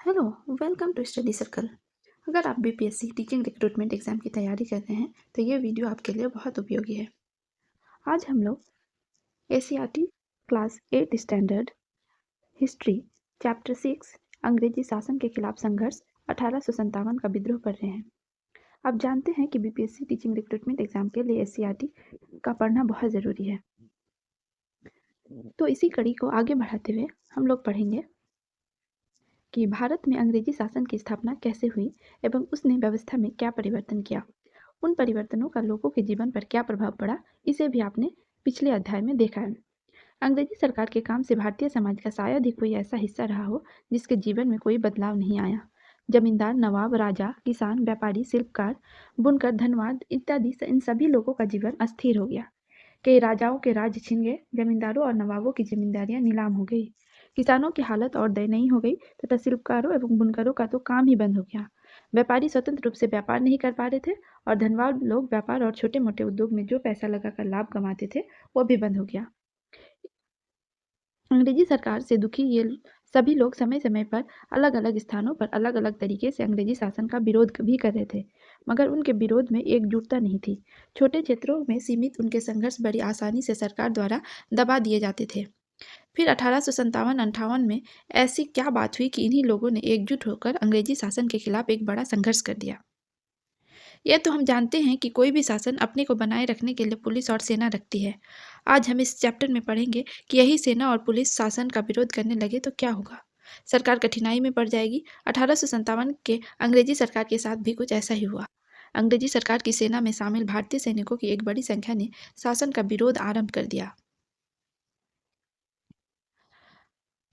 Hello, welcome to study circle. अगर आप BPSC teaching recruitment exam की तैयारी कर रहे हैं तो ये वीडियो आपके लिए बहुत उपयोगी है। आज हम लोग SCERT class 8 standard history chapter 6 अंग्रेजी शासन के खिलाफ संघर्ष 1857 का विद्रोह पढ़ रहे हैं। आप जानते हैं कि बीपीएससी टीचिंग रिक्रूटमेंट एग्जाम के लिए एससीईआरटी का पढ़ना बहुत ज़रूरी है। तो इसी कड़ी को आगे बढ़ाते हुए हम लोग पढ़ेंगे कि भारत में अंग्रेजी शासन की स्थापना कैसे हुई एवं उसने व्यवस्था में क्या परिवर्तन किया। उन परिवर्तनों का लोगों के जीवन पर क्या प्रभाव पड़ा, इसे भी आपने पिछले अध्याय में देखा है। अंग्रेजी सरकार के काम से भारतीय समाज का शायद ही कोई ऐसा हिस्सा रहा हो जिसके जीवन में कोई बदलाव नहीं आया। जमींदार, नवाब, राजा, किसान, व्यापारी, शिल्पकार, बुनकर, धनवाद इत्यादि इन सभी लोगों का जीवन अस्थिर हो गया। कई राजाओं के राज्य छिन गए, जमींदारों और नवाबों की जिम्मेदारियां नीलाम हो गई, किसानों की हालत और दयनीय हो गई तथा शिल्पकारों एवं बुनकरों का तो काम ही बंद हो गया। व्यापारी स्वतंत्र रूप से व्यापार नहीं कर पा रहे थे और धनवान लोग व्यापार और छोटे मोटे उद्योग में जो पैसा लगाकर लाभ कमाते थे वो भी बंद हो गया। अंग्रेजी सरकार से दुखी ये सभी लोग समय समय पर अलग अलग स्थानों पर अलग अलग तरीके से अंग्रेजी शासन का विरोध भी कर रहे थे, मगर उनके विरोध में एकजुटता नहीं थी। छोटे क्षेत्रों में सीमित उनके संघर्ष बड़ी आसानी से सरकार द्वारा दबा दिए जाते थे। फिर 1857-58 में ऐसी क्या बात हुई कि इन्हीं लोगों ने एकजुट होकर अंग्रेजी शासन के खिलाफ एक बड़ा संघर्ष कर दिया। यह तो हम जानते हैं कि कोई भी शासन अपने को बनाए रखने के लिए पुलिस और सेना रखती है। आज हम इस चैप्टर में पढ़ेंगे कि यही सेना और पुलिस शासन का विरोध करने लगे तो क्या होगा। सरकार कठिनाई में पड़ जाएगी। 1857 के अंग्रेजी सरकार के साथ भी कुछ ऐसा ही हुआ। अंग्रेजी सरकार की सेना में शामिल भारतीय सैनिकों की एक बड़ी संख्या ने शासन का विरोध आरंभ कर दिया।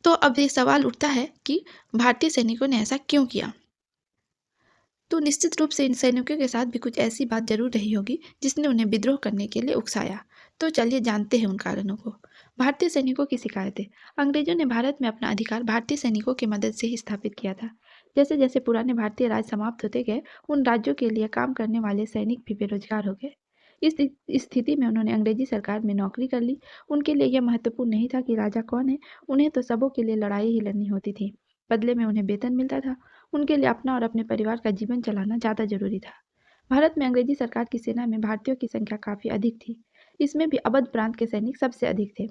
तो अब ये सवाल उठता है कि भारतीय सैनिकों ने ऐसा क्यों किया। तो निश्चित रूप से इन सैनिकों के साथ भी कुछ ऐसी बात जरूर रही होगी जिसने उन्हें विद्रोह करने के लिए उकसाया। तो चलिए जानते हैं उन कारणों को। भारतीय सैनिकों की शिकायतें। अंग्रेजों ने भारत में अपना अधिकार भारतीय सैनिकों की मदद से ही स्थापित किया था। जैसे जैसे पुराने भारतीय राज्य समाप्त होते गए, उन राज्यों के लिए काम करने वाले सैनिक भी बेरोजगार हो गए। इस स्थिति में उन्होंने अंग्रेजी सरकार में नौकरी कर ली। उनके लिए यह महत्वपूर्ण नहीं था कि राजा कौन है, उन्हें तो सबों के लिए लड़ाई ही लड़नी होती थी। बदले में उन्हें वेतन मिलता था। उनके लिए अपना और अपने परिवार का जीवन चलाना ज़्यादा जरूरी था। भारत में अंग्रेजी सरकार की सेना में भारतीयों की संख्या काफ़ी अधिक थी। इसमें भी अवध प्रांत के सैनिक सबसे अधिक थे।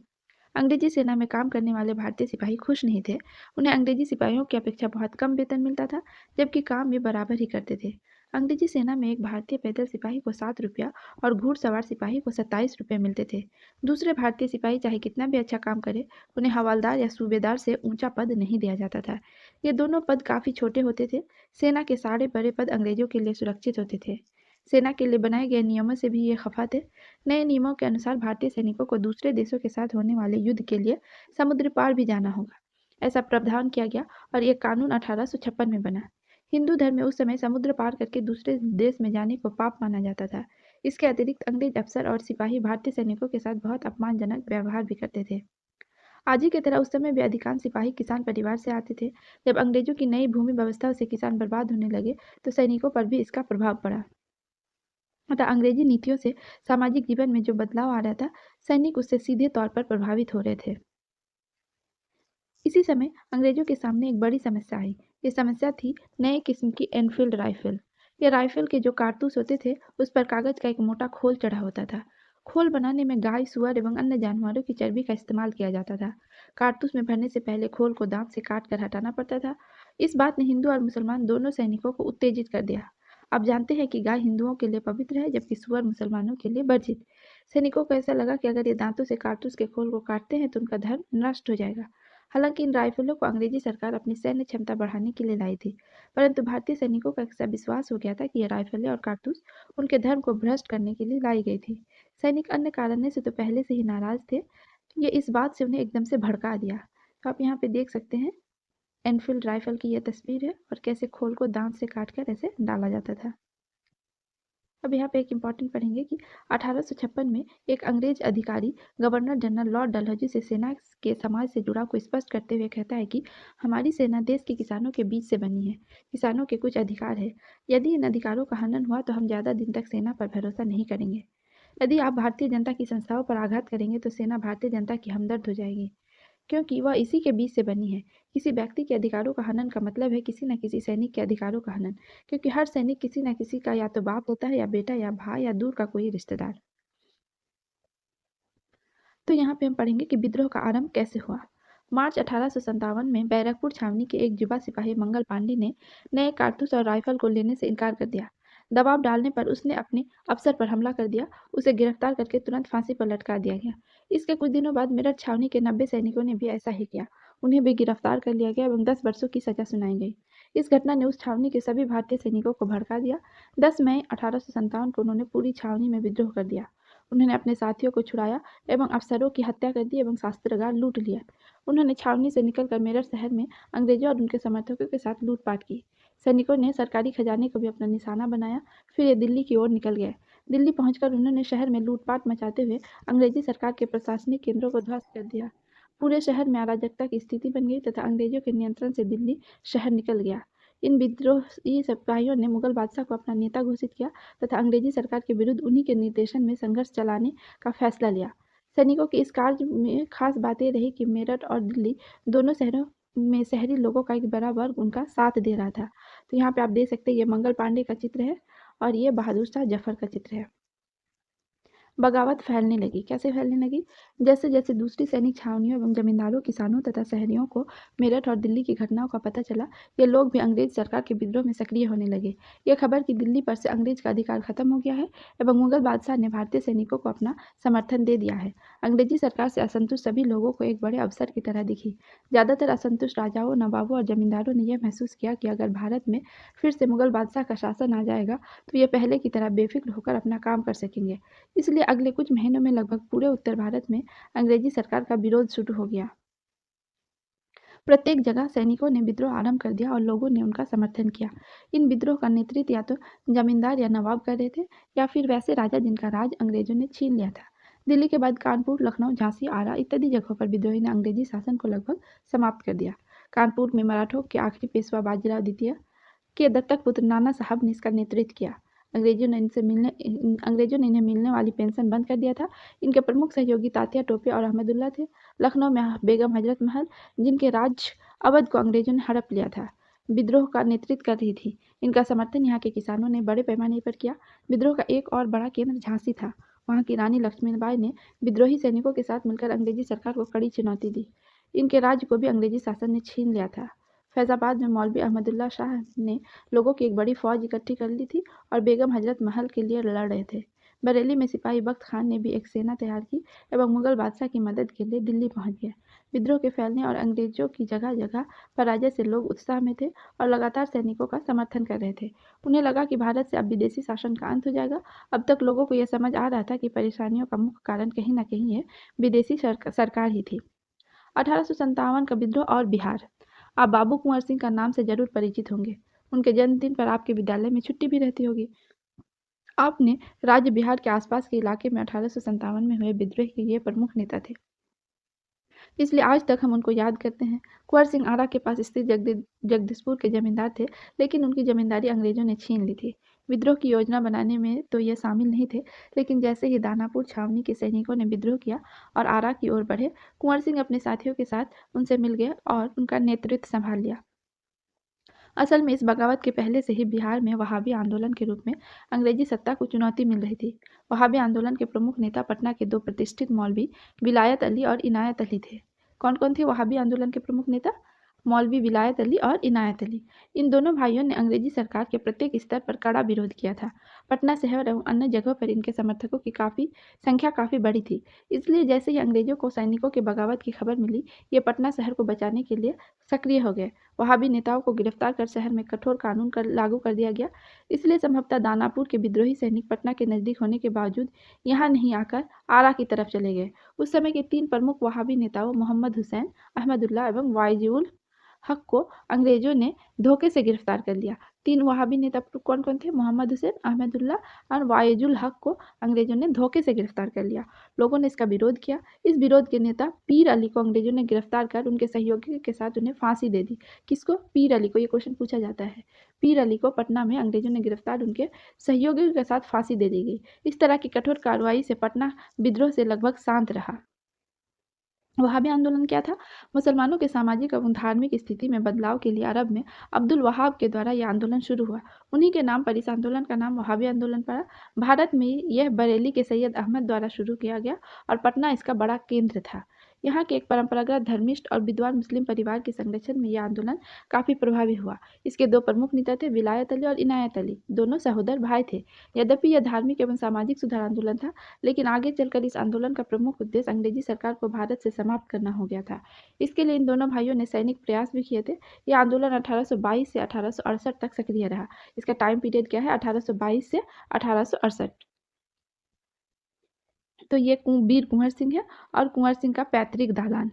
अंग्रेजी सेना में काम करने वाले भारतीय सिपाही खुश नहीं थे। उन्हें अंग्रेजी सिपाहियों की अपेक्षा बहुत कम वेतन मिलता था, जबकि काम भी बराबर ही करते थे। अंग्रेजी सेना में एक भारतीय पैदल सिपाही को 7 रुपया और घुड़सवार सिपाही को 27 रुपये मिलते थे। दूसरे भारतीय सिपाही चाहे कितना भी अच्छा काम करे, उन्हें हवलदार या सूबेदार से ऊंचा पद नहीं दिया जाता था। ये दोनों पद काफ़ी छोटे होते थे। सेना के सारे बड़े पद अंग्रेजों के लिए सुरक्षित होते थे। सेना के लिए बनाए गए नियमों से भी ये खफा थे। नए नियमों के अनुसार भारतीय सैनिकों को दूसरे देशों के साथ होने वाले युद्ध के लिए समुद्र पार भी जाना होगा। ऐसा प्रावधान किया गया और ये कानून 1856 में बना। हिंदू धर्म में उस समय समुद्र पार करके दूसरे देश में जाने को पाप माना जाता था। इसके अतिरिक्त अंग्रेज अफसर और सिपाही भारतीय सैनिकों के साथ बहुत अपमानजनक व्यवहार भी करते थे। आज ही की तरह उस समय भी अधिकांश सिपाही किसान परिवार से आते थे। जब अंग्रेजों की नई भूमि व्यवस्था से किसान बर्बाद होने लगे तो सैनिकों पर भी इसका प्रभाव पड़ा। अतः अंग्रेजी नीतियों से सामाजिक जीवन में जो बदलाव आ रहा था, सैनिक उससे सीधे तौर पर प्रभावित हो रहे थे। इसी समय अंग्रेजों के सामने एक बड़ी समस्या आई। ये समस्या थी नए किस्म की एनफील्ड राइफल। ये राइफल के जो कारतूस होते थे, उस पर कागज का एक मोटा खोल चढ़ा होता था। खोल बनाने में गाय, सुअर एवं अन्य जानवरों की चर्बी का इस्तेमाल किया जाता था। कारतूस में भरने से पहले खोल को दांत से काट कर हटाना पड़ता था। इस बात ने हिंदू और मुसलमान दोनों सैनिकों को उत्तेजित कर दिया। आप जानते हैं कि गाय हिंदुओं के लिए पवित्र है, जबकि सुअर मुसलमानों के लिए वर्जित। सैनिकों को ऐसा लगा कि अगर ये दांतों से कारतूस के खोल को काटते हैं तो उनका धर्म नष्ट हो जाएगा। हालांकि इन राइफलों को अंग्रेजी सरकार अपनी सैन्य क्षमता बढ़ाने के लिए लाई थी, परंतु भारतीय सैनिकों का ऐसा विश्वास हो गया था कि ये राइफलें और कारतूस उनके धर्म को भ्रष्ट करने के लिए लाई गई थी। सैनिक अन्य कारणों से तो पहले से ही नाराज थे। ये इस बात से उन्हें एकदम से भड़का दिया। तो आप यहाँ पे देख सकते हैं, एनफील्ड राइफल की यह तस्वीर है और कैसे खोल को दांत से काटकर ऐसे डाला जाता था। अब यहाँ पे एक इम्पॉर्टेंट पढ़ेंगे कि 1856 में एक अंग्रेज अधिकारी गवर्नर जनरल लॉर्ड डलहौजी से सेना के समाज से जुड़ाव को स्पष्ट करते हुए कहता है कि हमारी सेना देश के किसानों के बीच से बनी है। किसानों के कुछ अधिकार है। यदि इन अधिकारों का हनन हुआ तो हम ज़्यादा दिन तक सेना पर भरोसा नहीं करेंगे। यदि आप भारतीय जनता की संस्थाओं पर आघात करेंगे तो सेना भारतीय जनता की हमदर्द हो जाएगी। क्योंकि वह इसी के बीच से बनी है। किसी व्यक्ति के अधिकारों का हनन का मतलब है किसी न किसी सैनिक के अधिकारों का हनन, क्योंकि हर सैनिक किसी न किसी का या तो बाप होता है, या बेटा, या भाई, या दूर का कोई रिश्तेदार। तो यहाँ पे हम पढ़ेंगे कि विद्रोह का आरंभ कैसे हुआ। मार्च 1857 में बैरकपुर छावनी के एक युवा सिपाही मंगल पांडे ने नए कारतूस और राइफल को लेने से इनकार कर दिया। दबाव डालने पर उसने अपने अफसर पर हमला कर दिया। उसे गिरफ्तार करके तुरंत फांसी पर लटका दिया गया। इसके कुछ दिनों बाद मेरठ छावनी के 90 सैनिकों ने भी ऐसा ही किया। उन्हें भी गिरफ्तार कर लिया गया एवं 10 वर्षों की सजा सुनाई गई। इस घटना ने उस छावनी के सभी भारतीय सैनिकों को भड़का दिया। 10 मई 1857 को उन्होंने पूरी छावनी में विद्रोह कर दिया। उन्होंने अपने साथियों को छुड़ाया एवं अफसरों की हत्या कर दी एवं शस्त्रागार लूट लिया। उन्होंने छावनी से निकलकर मेरठ शहर में अंग्रेजों और उनके समर्थकों के साथ लूटपाट की। सैनिकों ने सरकारी खजाने को भी अपना निशाना बनाया। फिर ये दिल्ली की ओर निकल गए। दिल्ली पहुंचकर उन्होंने शहर में लूटपाट मचाते हुए अंग्रेजी सरकार के प्रशासनिक केंद्रों को ध्वस्त कर दिया। पूरे शहर में अराजकता की स्थिति बन गई तथा अंग्रेजों के नियंत्रण से दिल्ली शहर निकल गया। इन विद्रोही सिपाहियों ने मुगल बादशाह को अपना नेता घोषित किया तथा अंग्रेजी सरकार के विरुद्ध उन्हीं के निर्देशन में संघर्ष चलाने का फैसला लिया। सैनिकों की इस कार्य में खास बात यह रही कि मेरठ और दिल्ली दोनों शहरों में शहरी लोगों का एक बड़ा वर्ग उनका साथ दे रहा था। तो यहाँ पे आप देख सकते हैं, ये मंगल पांडे का चित्र है और ये बहादुर शाह जफर का चित्र है। बगावत फैलने लगी। कैसे फैलने लगी? जैसे जैसे दूसरी सैनिक छावनियों एवं जमींदारों, किसानों तथा शहरियों को मेरठ और दिल्ली की घटनाओं का पता चला, ये लोग भी अंग्रेज सरकार के विद्रोह में सक्रिय होने लगे। ये खबर कि दिल्ली पर से अंग्रेज का अधिकार खत्म हो गया है एवं मुगल बादशाह ने भारतीय सैनिकों को अपना समर्थन दे दिया है, अंग्रेजी सरकार से असंतुष्ट सभी लोगों को एक बड़े अवसर की तरह दिखी। ज़्यादातर असंतुष्ट राजाओं, नवाबों और जमींदारों ने यह महसूस किया कि अगर भारत में फिर से मुगल बादशाह का शासन आ जाएगा तो ये पहले की तरह बेफिक्र होकर अपना काम कर सकेंगे। इसलिए अगले कुछ महीनों में लगभग पूरे उत्तर भारत में अंग्रेजी सरकार का विरोध शुरू हो गया। प्रत्येक जगह सैनिकों ने विद्रोह आरंभ कर दिया और लोगों ने उनका समर्थन किया। इन विद्रोह का नेतृत्व या तो जमींदार या नवाब कर रहे थे, या फिर वैसे राजा जिनका राज अंग्रेजों ने छीन लिया था। दिल्ली के बाद कानपुर, लखनऊ, झांसी, आरा इत्यादि जगहों पर विद्रोही ने अंग्रेजी शासन को लगभग समाप्त कर दिया। कानपुर में मराठों के आखिरी पेशवा बाजीराव द्वितीय के दत्तक पुत्र नाना साहब ने इसका नेतृत्व किया। अंग्रेजों ने इन्हें मिलने वाली पेंशन बंद कर दिया था। इनके प्रमुख सहयोगी तात्या टोपे और अहमदुल्ला थे। लखनऊ में बेगम हजरत महल, जिनके राज्य अवध को अंग्रेजों ने हड़प लिया था, विद्रोह का नेतृत्व कर रही थी। इनका समर्थन यहाँ के किसानों ने बड़े पैमाने पर किया। विद्रोह का एक और बड़ा केंद्र झांसी था। वहाँ की रानी लक्ष्मीबाई ने विद्रोही सैनिकों के साथ मिलकर अंग्रेजी सरकार को कड़ी चुनौती दी। इनके राज्य को भी अंग्रेजी शासन ने छीन लिया था। फैजाबाद में मौलवी अहमदुल्ला शाह ने लोगों की एक बड़ी फौज इकट्ठी कर ली थी और बेगम हजरत महल के लिए लड़ रहे थे। बरेली में सिपाही बख्त खान ने भी एक सेना तैयार की एवं मुगल बादशाह की मदद के लिए दिल्ली पहुंच गए। विद्रोह के फैलने और अंग्रेजों की जगह जगह पराजय से लोग उत्साह में थे और लगातार सैनिकों का समर्थन कर रहे थे। उन्हें लगा कि भारत से अब विदेशी शासन का अंत हो जाएगा। अब तक लोगों को यह समझ आ रहा था कि परेशानियों का मुख्य कारण कहीं न कहीं ये विदेशी सरकार ही थी। 1857 का विद्रोह और बिहार। आप बाबू कुंवर सिंह का नाम से जरूर परिचित होंगे। उनके जन्मदिन पर आपके विद्यालय में छुट्टी भी रहती होगी। आपने राज्य बिहार के आसपास के इलाके में 1857 में हुए विद्रोह के ये प्रमुख नेता थे, इसलिए आज तक हम उनको याद करते हैं। कुंवर सिंह आरा के पास स्थित जगदीशपुर के जमींदार थे, लेकिन उनकी जमींदारी अंग्रेजों ने छीन ली थी। विद्रोह की योजना बनाने में तो ये शामिल नहीं थे, लेकिन जैसे ही दानापुर छावनी के सैनिकों ने विद्रोह किया और आरा की ओर बढ़े, कुंवर सिंह अपने साथियों के साथ उनसे मिल गए और उनका नेतृत्व संभाल लिया। असल में इस बगावत के पहले से ही बिहार में वहाबी आंदोलन के रूप में अंग्रेजी सत्ता को चुनौती मिल रही थी। वहाबी आंदोलन के प्रमुख नेता पटना के दो प्रतिष्ठित मौलवी विलायत अली और इनायत अली थे। कौन कौन थे वहाबी आंदोलन के प्रमुख नेता? मौलवी विलायत अली और इनायत अली। इन दोनों भाइयों ने अंग्रेजी सरकार के प्रत्येक स्तर पर कड़ा विरोध किया था। पटना शहर एवं अन्य जगहों पर इनके समर्थकों की संख्या काफ़ी बड़ी थी। इसलिए जैसे ही अंग्रेजों को सैनिकों के बगावत की खबर मिली, ये पटना शहर को बचाने के लिए सक्रिय हो गए। वहाबी नेताओं को गिरफ्तार कर शहर में कठोर कानून लागू कर दिया गया। इसलिए संभवतः दानापुर के विद्रोही सैनिक पटना के नज़दीक होने के बावजूद यहाँ नहीं आकर आरा की तरफ चले गए। उस समय के 3 प्रमुख वहाबी नेताओं मोहम्मद हुसैन, अहमदुल्ला एवं वाइजुल हक को अंग्रेजों ने धोखे से गिरफ्तार कर लिया। 3 वहाबी नेता कौन कौन थे? मोहम्मद हुसैन, अहमदुल्ला और वाइजुल हक को अंग्रेजों ने धोखे से गिरफ्तार कर लिया। लोगों ने इसका विरोध किया। इस विरोध के नेता पीर अली को अंग्रेजों ने गिरफ्तार कर उनके सहयोगी के साथ उन्हें फांसी दे दी। किसको? पीर अली को। ये क्वेश्चन पूछा जाता है। पीर अली को पटना में अंग्रेजों ने गिरफ्तार उनके सहयोगियों के साथ फांसी दे दी गई। इस तरह की कठोर कार्रवाई से पटना विद्रोह से लगभग शांत रहा। वहाबी आंदोलन क्या था? मुसलमानों के सामाजिक एवं धार्मिक स्थिति में बदलाव के लिए अरब में अब्दुल वहाब के द्वारा यह आंदोलन शुरू हुआ। उन्हीं के नाम पर इस आंदोलन का नाम वहाबी आंदोलन पड़ा। भारत में यह बरेली के सैयद अहमद द्वारा शुरू किया गया और पटना इसका बड़ा केंद्र था। यहाँ के एक परंपरागत धर्मिष्ठ और विद्वान मुस्लिम परिवार के संरक्षण में यह आंदोलन काफ़ी प्रभावी हुआ। इसके दो प्रमुख नेता थे, विलायत अली और इनायत अली। दोनों सहोदर भाई थे। यद्यपि यह धार्मिक एवं सामाजिक सुधार आंदोलन था, लेकिन आगे चलकर इस आंदोलन का प्रमुख उद्देश्य अंग्रेजी सरकार को भारत से समाप्त करना हो गया था। इसके लिए इन दोनों भाइयों ने सैनिक प्रयास भी किए थे। यह आंदोलन 1822 से 1868 तक सक्रिय रहा। इसका टाइम पीरियड क्या है? 1822 से 1868। तो ये वीर कुंवर सिंह है और कुंवर सिंह का पैतृक दालान।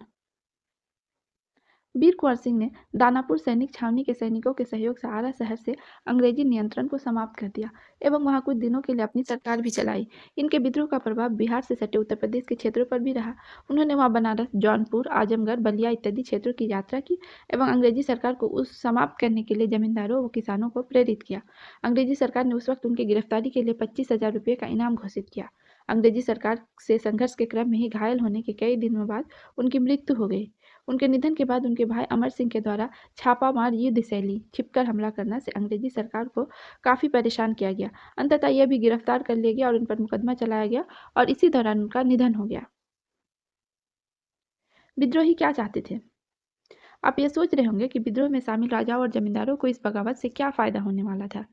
वीर कुंवर सिंह ने दानापुर सैनिक छावनी के सैनिकों के सहयोग से आरा शहर से अंग्रेजी नियंत्रण को समाप्त कर दिया एवं वहां कुछ दिनों के लिए अपनी सरकार भी चलाई। इनके विद्रोह का प्रभाव बिहार से सटे उत्तर प्रदेश के क्षेत्रों पर भी रहा। उन्होंने वहां बनारस, जौनपुर, आजमगढ़, बलिया इत्यादि क्षेत्रों की यात्रा की एवं अंग्रेजी सरकार को उस समाप्त करने के लिए जमींदारों व किसानों को प्रेरित किया। अंग्रेजी सरकार ने उस वक्त उनकी गिरफ्तारी के लिए 25,000 रुपये का इनाम घोषित किया। अंग्रेजी सरकार से संघर्ष के क्रम में ही घायल होने के कई दिनों बाद उनकी मृत्यु हो गई। उनके निधन के बाद उनके भाई अमर सिंह के द्वारा छापामार युद्ध शैली छिपकर हमला करना से अंग्रेजी सरकार को काफ़ी परेशान किया गया। अंततः यह भी गिरफ्तार कर लिया गया और उन पर मुकदमा चलाया गया और इसी दौरान उनका निधन हो गया। विद्रोही क्या चाहते थे? आप ये सोच रहे होंगे कि विद्रोह में शामिल राजाओं और जमींदारों को इस बगावत से क्या फायदा होने वाला था।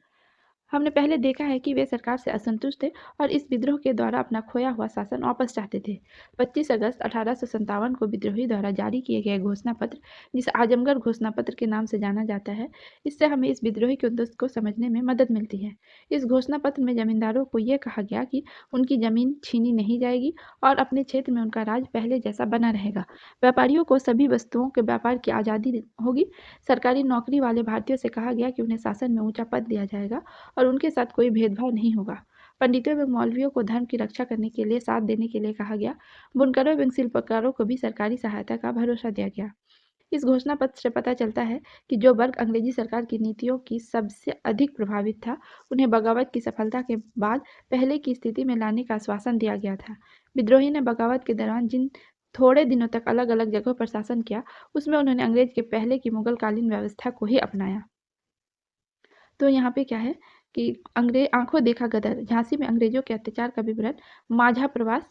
हमने पहले देखा है कि वे सरकार से असंतुष्ट थे और इस विद्रोह के द्वारा अपना खोया हुआ शासन वापस चाहते थे। 25 अगस्त 1857 को विद्रोही द्वारा जारी किए गए घोषणा पत्र, जिसे आजमगढ़ घोषणा पत्र के नाम से जाना जाता है, इससे हमें इस विद्रोही के उद्देश्य को समझने में मदद मिलती है। इस घोषणा पत्र में जमींदारों को यह कहा गया कि उनकी जमीन छीनी नहीं जाएगी और अपने क्षेत्र में उनका राज पहले जैसा बना रहेगा। व्यापारियों को सभी वस्तुओं के व्यापार की आज़ादी होगी। सरकारी नौकरी वाले भारतीयों से कहा गया कि उन्हें शासन में ऊंचा पद दिया जाएगा और उनके साथ कोई भेदभाव नहीं होगा। पंडितों एवं मौलवियों को धर्म की रक्षा करने के लिए साथ देने के लिए कहा गया। बुनकरों एवं शिल्पकारों को भी सरकारी सहायता का भरोसा दिया गया। इस घोषणा पत्र से पता चलता है कि जो वर्ग अंग्रेजी सरकार की नीतियों की सबसे अधिक प्रभावित था, उन्हें बगावत की सफलता के बाद पहले की स्थिति में लाने का आश्वासन दिया गया था। विद्रोही ने बगावत के दौरान जिन थोड़े दिनों तक अलग अलग जगहों पर शासन किया, उसमें उन्होंने अंग्रेज के पहले की मुगलकालीन व्यवस्था को ही अपनाया। तो यहाँ पे क्या है कि अंग्रेज आंखों देखा गदर, झांसी में अंग्रेजों के अत्याचार का विवरण माझा प्रवास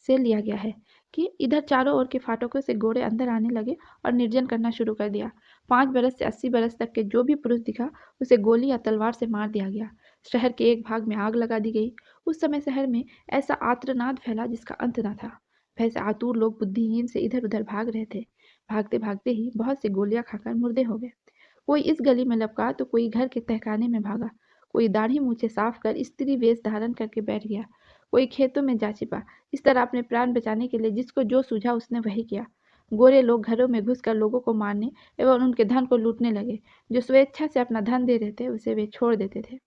से लिया गया है कि इधर चारों ओर के फाटकों से घोड़े अंदर आने लगे और निर्जन करना शुरू कर दिया। 5 बरस से 80 बरस तक के जो भी पुरुष दिखा, उसे गोली या तलवार से मार दिया गया। शहर के एक भाग में आग लगा दी गई। उस समय शहर में ऐसा आर्तनाद फैला जिसका अंत न था। भय से आतुर लोग बुद्धिहीन से इधर उधर भाग रहे थे। भागते भागते ही बहुत से गोलियां खाकर मुर्दे हो गए। कोई इस गली में लपका तो कोई घर के तहखाने में भागा। कोई दाढ़ी मूछें साफ कर स्त्री वेश धारण करके बैठ गया। कोई खेतों में जा छिपा। इस तरह अपने प्राण बचाने के लिए जिसको जो सूझा उसने वही किया। गोरे लोग घरों में घुसकर लोगों को मारने एवं उनके धन को लूटने लगे। जो स्वेच्छा से अपना धन दे रहे थे, उसे वे छोड़ देते थे।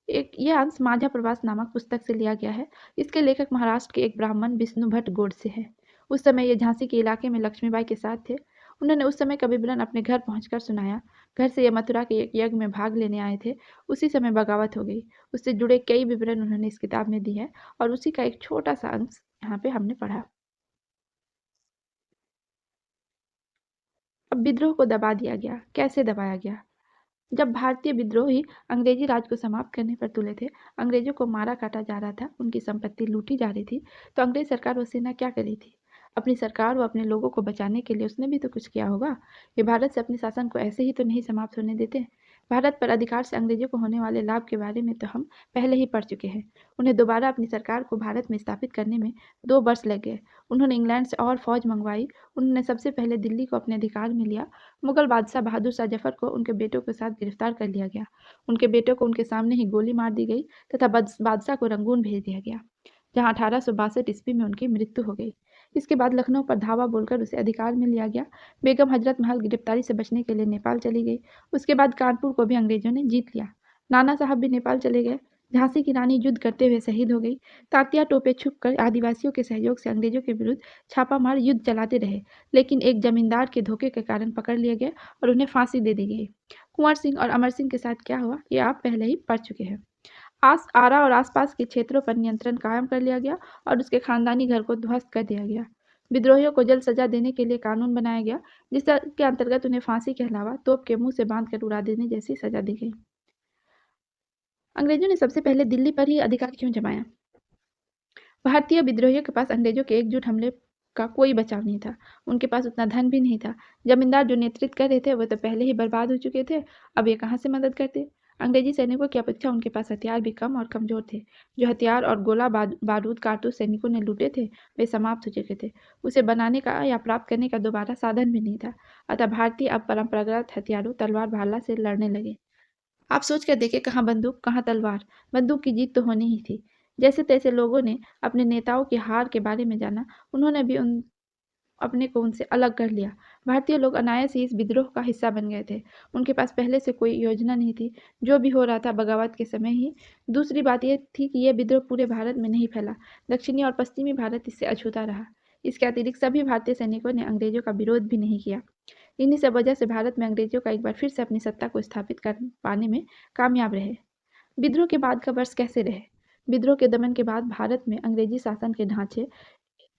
एक ये अंश माझा प्रवास नामक पुस्तक से लिया गया है। इसके लेखक महाराष्ट्र के एक ब्राह्मण विष्णु भट्ट गोडसे हैं। उस समय ये झांसी के इलाके में लक्ष्मीबाई के साथ थे। उन्होंने उस समय का विवरण अपने घर पहुंचकर सुनाया। घर से ये मथुरा के एक यज्ञ में भाग लेने आए थे। उसी समय बगावत हो गई। उससे जुड़े कई विवरण उन्होंने इस किताब में दी है और उसी का एक छोटा सा अंश यहाँ पे हमने पढ़ा। अब विद्रोह को दबा दिया गया। कैसे दबाया गया? जब भारतीय विद्रोही अंग्रेजी राज को समाप्त करने पर तुले थे, अंग्रेजों को मारा काटा जा रहा था, उनकी संपत्ति लूटी जा रही थी, तो अंग्रेज सरकार व सेना क्या कर रही थी? अपनी सरकार व अपने लोगों को बचाने के लिए उसने भी तो कुछ किया होगा। ये भारत से अपने शासन को ऐसे ही तो नहीं समाप्त होने देते। भारत पर अधिकार से अंग्रेजों को होने वाले लाभ के बारे में तो हम पहले ही पढ़ चुके हैं। उन्हें दोबारा अपनी सरकार को भारत में स्थापित करने में 2 वर्ष लग गए। उन्होंने इंग्लैंड से और फौज मंगवाई। उन्होंने सबसे पहले दिल्ली को अपने अधिकार में लिया। मुगल बादशाह बहादुर शाह जफर को उनके बेटों के साथ गिरफ्तार कर लिया गया। उनके बेटों को उनके सामने ही गोली मार दी गई तथा बादशाह को रंगून भेज दिया गया, जहां 1862 ईस्वी में उनकी मृत्यु हो गई। इसके बाद लखनऊ पर धावा बोलकर उसे अधिकार में लिया गया। बेगम हजरत महल गिरफ्तारी से बचने के लिए नेपाल चली गई। उसके बाद कानपुर को भी अंग्रेजों ने जीत लिया। नाना साहब भी नेपाल चले गए। झांसी की रानी युद्ध करते हुए शहीद हो गई। तात्या टोपे छुपकर आदिवासियों के सहयोग से अंग्रेजों के विरुद्ध छापामार युद्ध चलाते रहे, लेकिन एक जमींदार के धोखे के कारण पकड़ लिए गए और उन्हें फांसी दे दी गई। कुंवर सिंह और अमर सिंह के साथ क्या हुआ, ये आप पहले ही पढ़ चुके हैं। आरा और आसपास के क्षेत्रों पर नियंत्रण कायम कर लिया गया और उसके खानदानी घर को ध्वस्त कर दिया गया। विद्रोहियों को जल्द सजा देने के लिए कानून बनाया गया, जिसके अंतर्गत उन्हें फांसी के अलावा तोप के मुंह से बांधकर उड़ा देने जैसी सजा दी गई। अंग्रेजों ने सबसे पहले दिल्ली पर ही अधिकार क्यों जमाया? भारतीय विद्रोहियों के पास अंग्रेजों के एकजुट हमले का कोई बचाव नहीं था। उनके पास उतना धन भी नहीं था। जमींदार जो नेतृत्व कर रहे थे वो तो पहले ही बर्बाद हो चुके थे, अब ये कहाँ से मदद करते? अंग्रेजी सैनिकों की अपेक्षा उनके पास हथियार भी कम और कमजोर थे। जो हथियार और गोला बारूद कारतूस सैनिकों ने लूटे थे वे समाप्त हो चुके थे। उसे बनाने का या प्राप्त करने का दोबारा साधन भी नहीं था। अतः भारतीय अब परंपरागत हथियारों तलवार भाला से लड़ने लगे। आप सोच कर देखें, कहाँ बंदूक कहाँ तलवार। बंदूक की जीत तो होनी ही थी। जैसे तैसे लोगों ने अपने नेताओं की हार के बारे में जाना, उन्होंने भी अपने को उनसे अलग कर लिया। भारतीय लोग अनायास ही इस विद्रोह का हिस्सा बन गए थे। उनके पास पहले से कोई योजना नहीं थी। जो भी हो रहा था बगावत के समय ही। दूसरी बात यह थी कि यह विद्रोह पूरे भारत में नहीं फैला। दक्षिणी और पश्चिमी भारत इससे अछूता रहा। इसके अतिरिक्त सभी भारतीय सैनिकों ने अंग्रेजों का विरोध भी नहीं किया। इन्हीं सब वजह से भारत में अंग्रेजों का एक बार फिर से अपनी सत्ता को स्थापित कर पाने में कामयाब रहे। विद्रोह के बाद का वर्ष कैसे रहे? विद्रोह के दमन के बाद भारत में अंग्रेजी शासन के ढांचे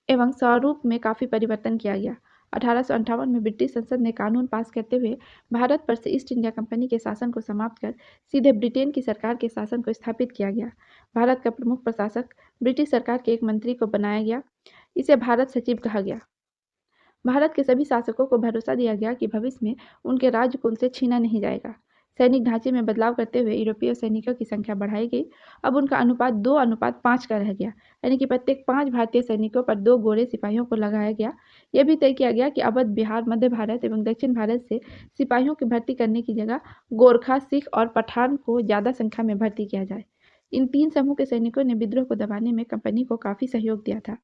एवं स्वरूप में काफ़ी परिवर्तन किया गया। 1858 में ब्रिटिश संसद ने कानून पास करते हुए भारत पर से ईस्ट इंडिया कंपनी के शासन को समाप्त कर सीधे ब्रिटेन की सरकार के शासन को स्थापित किया गया। भारत का प्रमुख प्रशासक ब्रिटिश सरकार के एक मंत्री को बनाया गया। इसे भारत सचिव कहा गया। भारत के सभी शासकों को भरोसा दिया गया कि भविष्य में उनके राज्य को उनसे छीना नहीं जाएगा। सैनिक ढांचे में बदलाव करते हुए यूरोपीय सैनिकों की संख्या बढ़ाई गई। अब उनका अनुपात 2:5 का रह गया, यानी कि प्रत्येक 5 भारतीय सैनिकों पर 2 गोरे सिपाहियों को लगाया गया। यह भी तय किया गया कि अवध, बिहार, मध्य भारत एवं दक्षिण भारत से सिपाहियों की भर्ती करने की जगह गोरखा, सिख और पठान को ज़्यादा संख्या में भर्ती किया जाए। इन 3 समूह के सैनिकों ने विद्रोह को दबाने में कंपनी को काफ़ी सहयोग दिया था।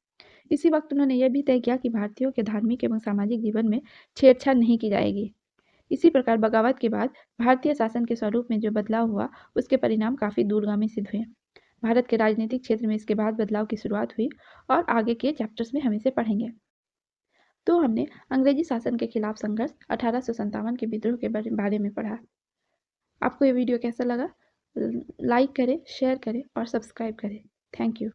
इसी वक्त उन्होंने यह भी तय किया कि भारतीयों के धार्मिक एवं सामाजिक जीवन में छेड़छाड़ नहीं की जाएगी। इसी प्रकार बगावत के बाद भारतीय शासन के स्वरूप में जो बदलाव हुआ, उसके परिणाम काफ़ी दूरगामी सिद्ध हुए। भारत के राजनीतिक क्षेत्र में इसके बाद बदलाव की शुरुआत हुई और आगे के चैप्टर्स में हम इसे पढ़ेंगे। तो हमने अंग्रेजी शासन के खिलाफ संघर्ष 1857 के विद्रोह के बारे में पढ़ा। आपको ये वीडियो कैसा लगा? लाइक करें, शेयर करें और सब्सक्राइब करें। Thank you.